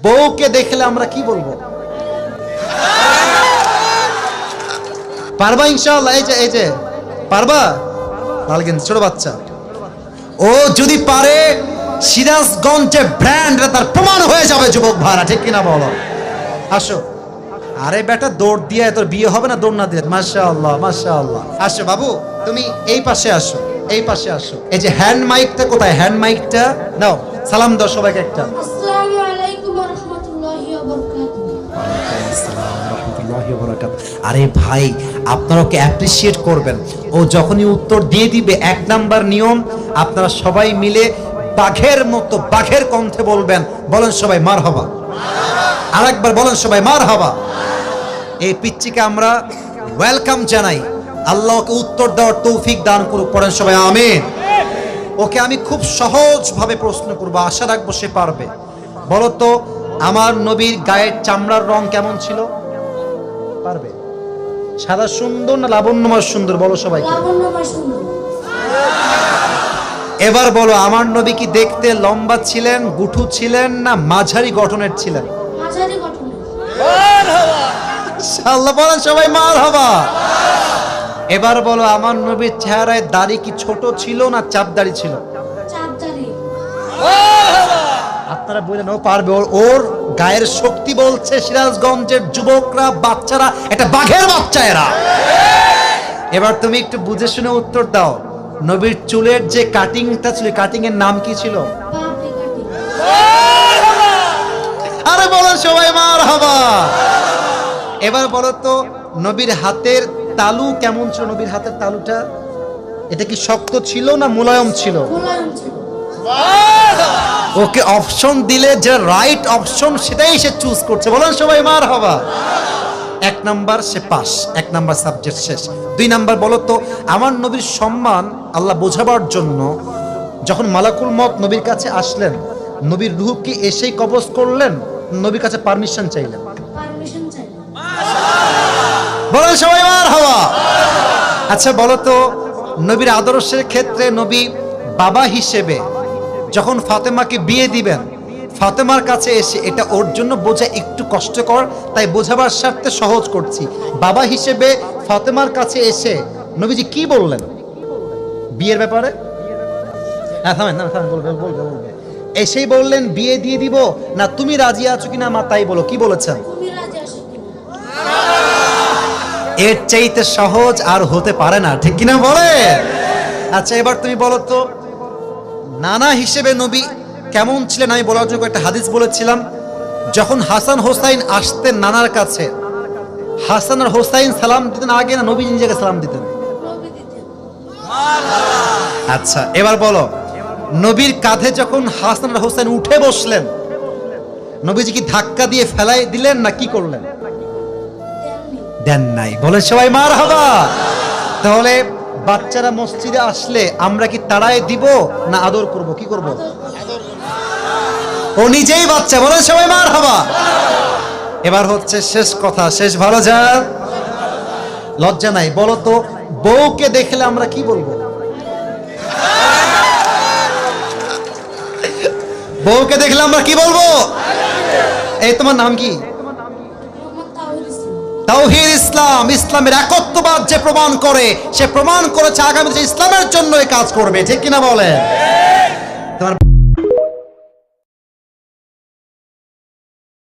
বউকে দেখলে আমরা কি বলবো? পারবা ইনশাআল্লাহ? এই যে পারবা? লালগেন ছোট বাচ্চা, ও যদি পারে সিরাজগঞ্জে ব্র্যান্ড তার প্রমাণ হয়ে যাবে যুবক ভাড়া, ঠিক কিনা বলো? আসো। আরে বেটা দৌড় দিয়ে তোর বিয়ে হবে না দৌড় না দিয়ে? মাশাআল্লাহ মাশাআল্লাহ। আসো বাবু, তুমি এই পাশে আসো, এই পাশে আসো। এই যে হ্যান্ড মাইকটা কোথায়? হ্যান্ড মাইকটা নাও, সালাম দাও সবাইকে একটা। আসসালামু আলাইকুম ওয়া রাহমাতুল্লাহি ওয়া বারাকাতুহু। আরে ভাই, আপনারা ওকে অ্যাপ্রিসিয়েট করবেন। ও যখনই উত্তর দিয়ে দিবে, 1 নাম্বার নিয়ম, আপনারা সবাই মিলে বাঘের মতো বাঘের কণ্ঠে বলবেন। বলেন সবাই মারহাবা। আরেকবার বলেন সবাই মারহাবা। এই পিচ্চিকে আমরা ওয়েলকাম জানাই। আল্লাহ ওকে উত্তর দেওয়ার তৌফিক দান করুক। পড়েন সবাই আমিন। ওকে আমি খুব সহজভাবে প্রশ্ন করব, আশা রাখবো সে পারবে। বলো তো, আমার নবীর গায়ের চামড়ার রং কেমন ছিল? পারবে? সাদা সুন্দর না লাবণ্যময় সুন্দর? বলো সবাইকে। লাবণ্যময় সুন্দর। এবার বলো, আমার নবী কি দেখতে লম্বা ছিলেন, গুঠু ছিলেন, না মাঝারি গঠনের ছিলেন? মাঝারি গঠনের। ইনশাআল্লাহ বলেন সবাই মারহাবা। এবার বলো, আমার নবীর চেহারায় দাড়ি কি ছোট ছিল না চাপ দাড়ি ছিল? চাঁদদারি। আপনারা বললেন ও পারবে, ওর গায়ের শক্তি বলছে সিরাজগঞ্জের যুবকরা, বাচ্চারা একটা বাঘের বাচ্চা এরা। এবার তুমি একটু বুঝে শুনে উত্তর দাও। নবীর চুলের যে কাটিংটা ছিল, কাটিং এর নাম কি ছিল? পাপড়ি কাটি। আরে বলেন সবাই মারহাবা। এবার বলো তো, নবীর হাতের তালু কেমন ছিল? নবীর হাতের তালুটা এটা কি শক্ত ছিল না মোলায়েম ছিল? মোলায়েম ছিল। ওকে অপশন দিলে যে রাইট অপশন সেটাই সে চুজ করছে। বলেন সবাই মারহাবা। 1 নাম্বার সে পাস, 1 নাম্বার সাবজেক্ট শেষ। 2 নাম্বার বলো তো, আমার নবীর সম্মান আল্লাহ বোঝাবার জন্য যখন মালাকুল মত নবীর কাছে আসলেন, নবীর রূহ কি এসেই কবজ করলেন, নবীর কাছে পারমিশন চাইলেন? পারমিশন চাই। বলেন সবাই মারহাবা। আচ্ছা বলো তো, নবীর আদর্শের ক্ষেত্রে নবী বাবা হিসেবে যখন ফাতেমাকে বিয়ে দিবেন, ফাতেমার কাছে এসে, এটা ওর জন্য বোঝা একটু কষ্টকর, তাই বোঝাবার স্বার্থে সহজ করছি। বাবা হিসেবে ফাতেমার কাছে এসে নবীজি কি বললেন বিয়ের ব্যাপারে? হ্যাঁ থামেন না, থামেন, বলবে বলবে বলবে। এসেই বললেন বিয়ে দিয়ে দিব, না তুমি রাজি আছো কিনা মা তাই বলো, কি বলেছেন? তুমি রাজি আছো কিনা? এর চাইতে সহজ আর হতে পারে না, ঠিক কিনা বলে? আচ্ছা এবার তুমি বলো তো, নানা হিসেবে নবী কেমন ছিলেন? আমি বলার জন্য একটা হাদিস বলেছিলাম। যখন হাসান হোসাইন আসতেন নানার কাছে, হাসান আর হোসাইন সালাম দিতেন আগে না নবী নিজেকে সালাম দিতেন? নবী দিতেন। আচ্ছা এবার বলো, নবীর কাঁধে যখন হাসান আর হোসাইন উঠে বসলেন, নবীজি কি ধাক্কা দিয়ে ফেলাই দিলেন না কি করলেন? দেননি। দেন নাই। বলে সবাই মারহাবা। তাহলে বাচ্চারা মসজিদে আসলে আমরা কি তাড়ায় দিব না আদর করব? কি করব? ও নিজেই বাচ্চা। বলে সবাই মারহাবা। এবার হচ্ছে শেষ কথা, শেষ ভালো যাক। লজ্জা নাই। বলো তো, বউকে দেখলে আমরা কি বলবো? বউকে দেখলে আমরা কি বলবো? এই তোমার নাম কি? মোহাম্মদ তাওহীদ ইসলাম। তাওহীদ ইসলাম। ইসলামের একত্ববাদ যে প্রমাণ করে, সে প্রমাণ করেছে আগামী দিনে ইসলামের জন্য এই কাজ করবে, ঠিক কিনা বলে?